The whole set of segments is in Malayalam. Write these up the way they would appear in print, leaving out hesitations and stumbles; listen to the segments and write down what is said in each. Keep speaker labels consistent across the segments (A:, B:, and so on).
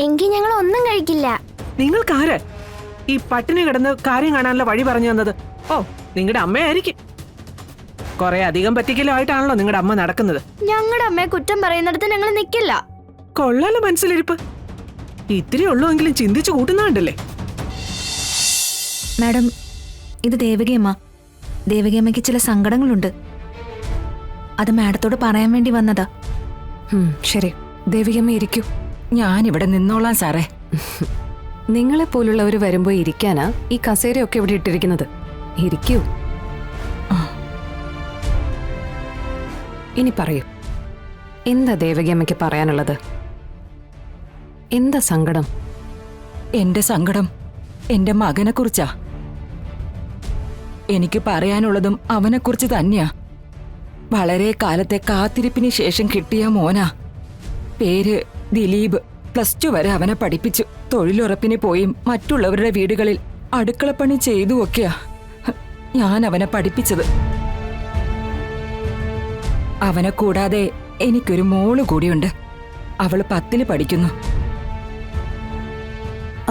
A: എങ്കിൽ ഞങ്ങൾ ഒന്നും കഴിക്കില്ല.
B: നിങ്ങൾക്കാര് ഈ പട്ടിണി കിടന്ന് കാര്യം കാണാനുള്ള വഴി പറഞ്ഞു തന്നത്? ഓ, നിങ്ങളുടെ അമ്മയായിരിക്കും. കുറെ അധികം പറ്റിക്കലായിട്ടാണല്ലോ നിങ്ങളുടെ അമ്മ നടക്കുന്നത്.
A: ഞങ്ങളുടെ അമ്മയെ കുറ്റം പറയുന്നിടത്ത് ഞങ്ങൾ നിൽക്കില്ല.
B: കൊള്ളാലോ മനസ്സിലിരിപ്പ്. ഇത്തിരി ഉള്ളൂവെങ്കിലും ചിന്തിച്ചു കൂട്ടുന്നുണ്ടല്ലേ.
C: മാഡം, ഇത് ദേവകിയമ്മ. ദേവകിയമ്മയ്ക്ക് ചില സങ്കടങ്ങളുണ്ട്. അത് മാഡത്തോട് പറയാൻ വേണ്ടി വന്നതാ.
D: ശരി, ദേവികമ്മ ഇരിക്കൂ. ഞാനിവിടെ നിന്നോളാം സാറേ. നിങ്ങളെപ്പോലുള്ളവർ വരുമ്പോൾ ഇരിക്കാനാ ഈ കസേരയൊക്കെ ഇവിടെ ഇട്ടിരിക്കുന്നത്. ഇരിക്കൂ. ഇനി പറയൂ, എന്താ ദേവകിയമ്മയ്ക്ക് പറയാനുള്ളത്? എന്താ സങ്കടം?
E: എന്റെ സങ്കടം എന്റെ മകനെക്കുറിച്ചാ. എനിക്ക് പറയാനുള്ളതും അവനെക്കുറിച്ച് തന്നെയാ. വളരെ കാലത്തെ കാത്തിരിപ്പിന് ശേഷം കിട്ടിയ മോനാ. പേര് ദിലീപ്. +2 വരെ അവനെ പഠിപ്പിച്ചു. തൊഴിലുറപ്പിന് പോയി മറ്റുള്ളവരുടെ വീടുകളിൽ അടുക്കളപ്പണി ചെയ്തുമൊക്കെയാ ഞാൻ അവനെ പഠിപ്പിച്ചത്. അവനെ കൂടാതെ എനിക്കൊരു മോള് കൂടിയുണ്ട്. അവള് 10ൽ പഠിക്കുന്നു.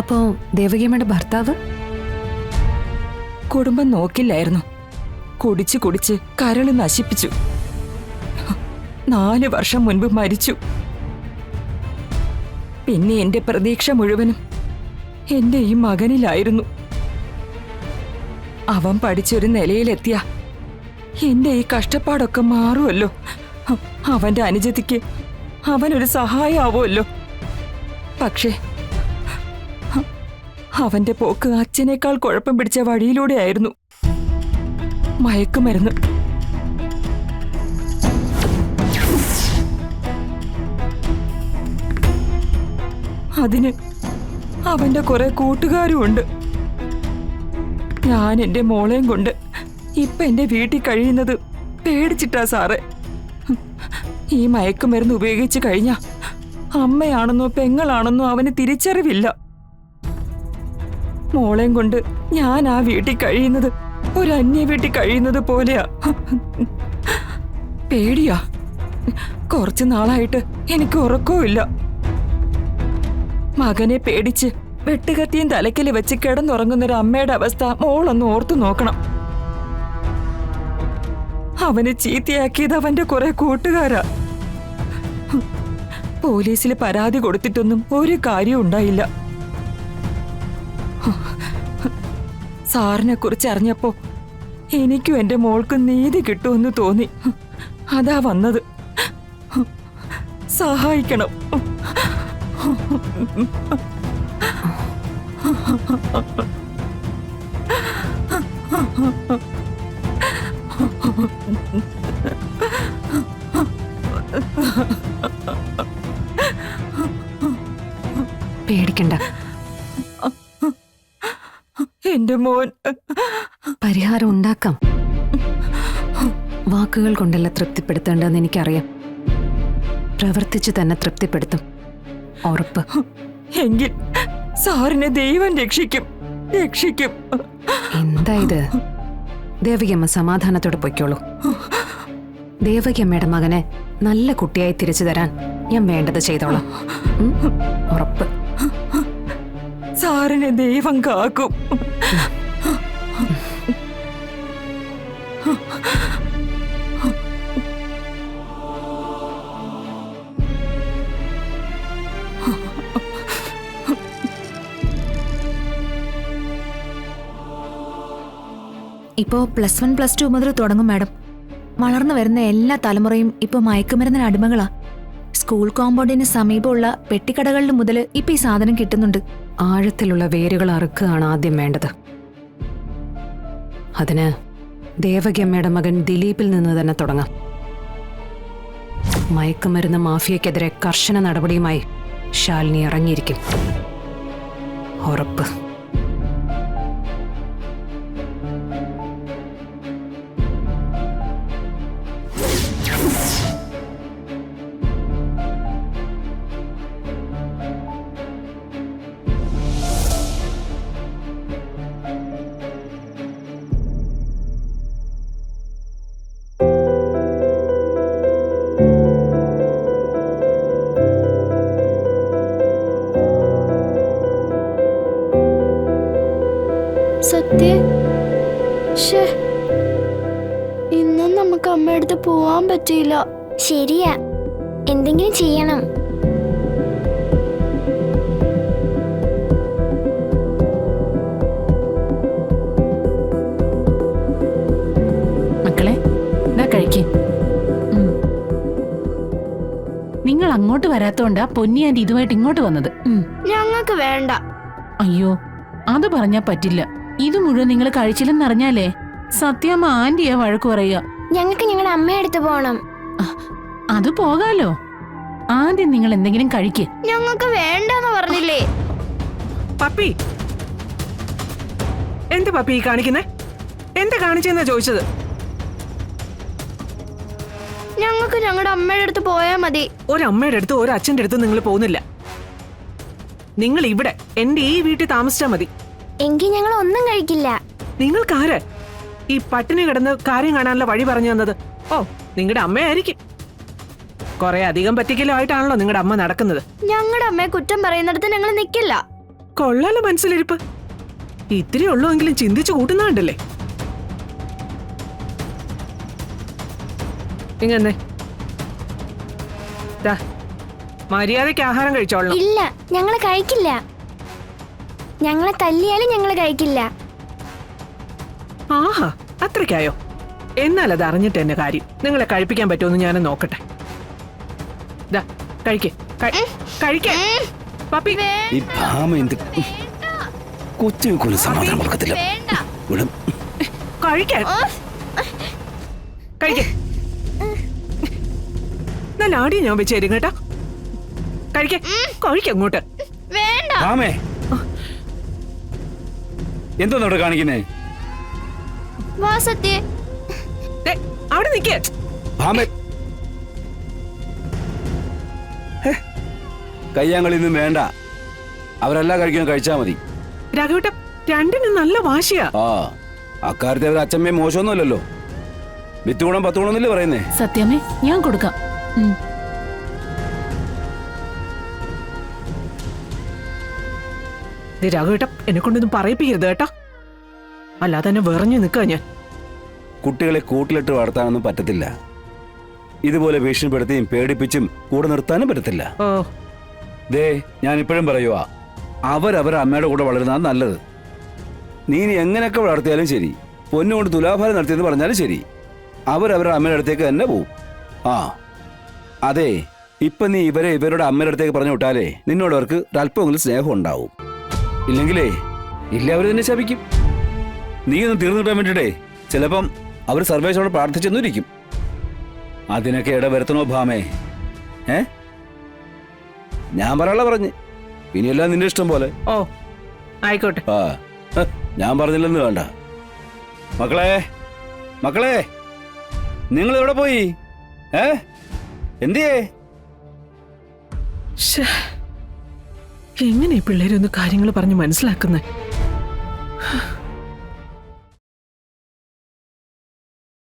D: അപ്പോ ദേവകിയമ്മയുടെ ഭർത്താവ്?
E: കുടുംബം നോക്കില്ലായിരുന്നു. കുടിച്ച് കുടിച്ച് കരള് നശിപ്പിച്ചു. 4 വർഷം മുൻപ് മരിച്ചു. പിന്നെ എന്റെ പ്രതീക്ഷ മുഴുവനും എന്റെ ഈ മകനിലായിരുന്നു. അവൻ പഠിച്ചൊരു നിലയിലെത്തിയ എന്റെ ഈ കഷ്ടപ്പാടൊക്കെ മാറുമല്ലോ. അവന്റെ അനുജത്തിക്ക് അവനൊരു സഹായമാവുമല്ലോ. പക്ഷേ അവന്റെ പോക്ക് അച്ഛനേക്കാൾ കുഴപ്പം പിടിച്ച വഴിയിലൂടെയായിരുന്നു. മയക്കുമരുന്ന്. അതിന് അവന്റെ കുറെ കൂട്ടുകാരുമുണ്ട്. ഞാൻ എന്റെ മോളെയും കൊണ്ട് ഇപ്പൊ എന്റെ വീട്ടിൽ കഴിയുന്നത് പേടിച്ചിട്ടാ സാറേ. ഈ മയക്കുമരുന്ന് ഉപയോഗിച്ചു കഴിഞ്ഞാ അമ്മയാണെന്നോ പെങ്ങളാണെന്നോ അവന് തിരിച്ചറിവില്ല. മോളെയും കൊണ്ട് ഞാൻ ആ വീട്ടിൽ കഴിയുന്നത് ഒരു അന്യ വീട്ടിൽ കഴിയുന്നത് പോലെയാ. പേടിയാ. കുറച്ചു നാളായിട്ട് എനിക്ക് ഉറക്കവുമില്ല. മകനെ പേടിച്ച് വെട്ടുകത്തിയും തലയ്ക്കൽ വെച്ച് കിടന്നുറങ്ങുന്നൊരു അമ്മയുടെ അവസ്ഥ മോളൊന്ന് ഓർത്തു നോക്കണം. അവന് ചീത്തയാക്കിയത് അവന്റെ കുറെ കൂട്ടുകാരാ. പോലീസിൽ പരാതി കൊടുത്തിട്ടൊന്നും ഒരു കാര്യം ഉണ്ടായില്ല. സാറിനെ കുറിച്ച് അറിഞ്ഞപ്പോ എനിക്കും എന്റെ മോൾക്കും നീതി കിട്ടുമെന്ന് തോന്നി. അതാ വന്നത്. സഹായിക്കണം.
D: പേടിക്കണ്ട,
E: എന്റെ മോൻ.
D: പരിഹാരം ഉണ്ടാക്കാം. വാക്കുകൾ കൊണ്ടല്ല തൃപ്തിപ്പെടുത്തേണ്ടതെന്ന് എനിക്കറിയാം. പ്രവർത്തിച്ചു തന്നെ തൃപ്തിപ്പെടുത്തും, ഉറപ്പ്.
E: എങ്കിൽ സാറിനെ ദൈവം രക്ഷിക്കും, രക്ഷിക്കും.
D: എന്താ ഇത്? ദേവകിയമ്മ സമാധാനത്തോടെ പൊയ്ക്കോളൂ. ദേവകിയമ്മയുടെ മകനെ നല്ല കുട്ടിയായി തിരിച്ചു തരാൻ ഞാൻ വേണ്ടത് ചെയ്തോളാം. ഉറപ്പ്.
E: സാറിനെ ദൈവം കാക്കും.
C: ഇപ്പോ +1 +2 മുതൽ തുടങ്ങും മാഡം. വളർന്നു വരുന്ന എല്ലാ തലമുറയും ഇപ്പൊ മയക്കുമരുന്നിന് അടിമകളാ. സ്കൂൾ കോമ്പൗണ്ടിന് സമീപമുള്ള പെട്ടിക്കടകളിൽ മുതൽ ഇപ്പൊ ഈ സാധനം കിട്ടുന്നുണ്ട്.
D: ആഴത്തിലുള്ള വേരുകൾ അറുക്കുകയാണ് ആദ്യം വേണ്ടത്. അതിന് ദേവകിയമ്മയുടെ മകൻ ദിലീപിൽ നിന്ന് തന്നെ തുടങ്ങാം. മയക്കുമരുന്ന് മാഫിയക്കെതിരെ കർശന നടപടിയുമായി ശാലിനി ഇറങ്ങിയിരിക്കും, ഉറപ്പ്.
A: സത്യ ഇന്നും നമുക്ക് അമ്മയടുത്ത് പോവാൻ പറ്റിയില്ല. ശരിയാ, എന്തെങ്കിലും ചെയ്യണം.
F: മക്കളെ ഇതാ കഴിക്കേ. നിങ്ങൾ അങ്ങോട്ട് വരാത്തോണ്ടാ പൊന്നി ആന്റി ഇതുമായിട്ട് ഇങ്ങോട്ട് വന്നത്.
A: ഞങ്ങൾക്ക് വേണ്ട.
F: അയ്യോ അത് പറഞ്ഞാ പറ്റില്ല. ഇത് മുഴുവൻ നിങ്ങൾ കഴിച്ചില്ലെന്നറിഞ്ഞാലേ സത്യമ്മ ആന്റിയാ വഴക്ക് പറയുക.
A: ഞങ്ങൾക്ക് ഞങ്ങളുടെ അമ്മയടുത്ത് പോണം.
F: അത് പോകാലോ. ആദ്യം നിങ്ങൾ എന്തെങ്കിലും കഴിക്ക്.
A: ഞങ്ങൾക്ക് വേണ്ടെന്ന് പറഞ്ഞില്ലേ?
B: പപ്പി, എന്ത് പപ്പി ഈ കാണിക്കുന്നേ? എന്താ കാണിച്ചെന്നാ ചോദിച്ചത്?
A: ഞങ്ങൾക്ക് ഞങ്ങളുടെ അമ്മയുടെ അടുത്ത് പോയാ മതി.
B: ഒരമ്മയുടെ അടുത്ത് ഒരു അച്ഛൻ്റെ അടുത്ത് നിങ്ങൾ പോകുന്നില്ല. നിങ്ങൾ ഇവിടെ എന്റെ ഈ വീട്ടിൽ താമസിച്ചാ മതി.
A: എങ്കിൽ ഞങ്ങൾ ഒന്നും കഴിക്കില്ല.
B: നിങ്ങൾക്കാര് ഈ പട്ടിണി കിടന്ന് കാര്യം കാണാനുള്ള വഴി പറഞ്ഞു തന്നത്? ഓ, നിങ്ങളുടെ അമ്മയായിരിക്കും. കുറെ അധികം പറ്റിക്കലുമായിട്ടാണല്ലോ നിങ്ങളുടെ അമ്മ നടക്കുന്നത്.
A: ഞങ്ങളുടെ അമ്മയെ കുറ്റം പറയുന്നിടത്ത് ഞങ്ങൾ നിൽക്കില്ല.
B: കൊള്ളാലോ മനസ്സിലിരിപ്പ്. ഇത്തിരി ഉള്ളൂവെങ്കിലും ചിന്തിച്ചു കൂട്ടുന്നുണ്ടല്ലേ? ഇങ്ങനെ മര്യാദയ്ക്ക് ആഹാരം കഴിച്ചോളണം.
A: ഇല്ല, ഞങ്ങൾ കഴിക്കില്ല. ഞങ്ങളെ തല്ലിയാലും ഞങ്ങൾ കഴിക്കില്ല.
B: ആഹാ, അത്രയ്ക്കായോ? എന്നാൽ അത് അറിഞ്ഞിട്ട് എന്നെ കാര്യം. നിങ്ങളെ കഴിപ്പിക്കാൻ പറ്റുമെന്ന് ഞാൻ നോക്കട്ടെ. കഴിക്കേ കഴിക്കേ പപ്പി.
G: ഈ ഭാമ എന്ത് കൊച്ചു സമാധാനം കൊടുക്കത്തില്ല.
B: കഴിക്കാൻ കഴിക്കേ. നല്ല ആടി ഞാൻ വെച്ചേരും കേട്ടോ. കഴിക്കേ കഴിക്കങ്ങോട്ട്.
A: വേണ്ട.
G: ഭാമേ, എന്തോന്ന് ഇവിടെ കാണിക്കുന്നേ?
A: വാ സത്യ.
B: അവിടെ നിക്കേ.
G: ഭാമേ, കയ്യാങ്കളിയൊന്നും വേണ്ട. അവരെല്ലാം കഴിക്കാൻ കഴിച്ചാ മതി.
B: രാഘവട്ട, രണ്ടിനും നല്ല വാശിയാ.
G: ആ, അക്കാര്യത്തെ അവർ അച്ഛമ്മയെ മോശമൊന്നുമല്ലല്ലോ. വിത്ത് ഗുണം 10 ഗുണമെന്നല്ലേ പറയുന്നേ?
F: സത്യമേ, ഞാൻ കൊടുക്കാം.
B: രാഘവട്ട, എന്നെ കൊണ്ടൊന്നും പറയിപ്പിക്കരുത് കേട്ടോ. അല്ലാതെ തന്നെ വെറഞ്ഞു നിൽക്കുക ഞാൻ.
G: കുട്ടികളെ കൂട്ടിലിട്ട് വളർത്താനൊന്നും പറ്റത്തില്ല. ഇതുപോലെ ഭീഷണിപ്പെടുത്തിയും പേടിപ്പിച്ചും കൂടെ നിർത്താനും പറ്റത്തില്ല.
B: ഓ,
G: ദേ, ഞാൻ ഇപ്പോഴും പറയുവാ, അവരവരുടെ അമ്മയുടെ കൂടെ വളരുന്നതാണ് നല്ലത്. നീ ഇനി എങ്ങനെയൊക്കെ വളർത്തിയാലും ശരി, പൊന്നുകൊണ്ട് തുലാഭാരം നടത്തിയെന്ന് പറഞ്ഞാലും ശരി, അവരവരുടെ അമ്മയുടെ അടുത്തേക്ക് തന്നെ പോവും. ആ അതെ, ഇപ്പൊ നീ ഇവരുടെ അമ്മയുടെ അടുത്തേക്ക് പറഞ്ഞു വിട്ടാലേ നിന്നോടവർക്ക് ഒരല്പമെങ്കിലും സ്നേഹം ഉണ്ടാവും. ഇല്ലെങ്കിലേ ഇല്ല, അവർ തന്നെ ശപിക്കും. നീ ഒന്ന് തീർന്നു കിട്ടാൻ വേണ്ടിയിട്ടേ ചിലപ്പം അവർ സർവേശ്വരോട് പ്രാർത്ഥിച്ചെന്നിരിക്കും. അതിനൊക്കെ ഇടവരുത്തണോ ഭാമേ? ഞാൻ പറയാനുള്ള പറഞ്ഞ്, ഇനിയെല്ലാം നിന്റെ ഇഷ്ടം പോലെ.
B: ഓ, ആയിക്കോട്ടെ.
G: ആ, ഞാൻ പറഞ്ഞില്ലെന്ന് വേണ്ട. മക്കളെ മക്കളെ, നിങ്ങൾ എവിടെ പോയി? എന്തിയേ?
B: എങ്ങനെ പിള്ളേരൊന്ന് കാര്യങ്ങൾ പറഞ്ഞ് മനസ്സിലാക്കുന്നേ?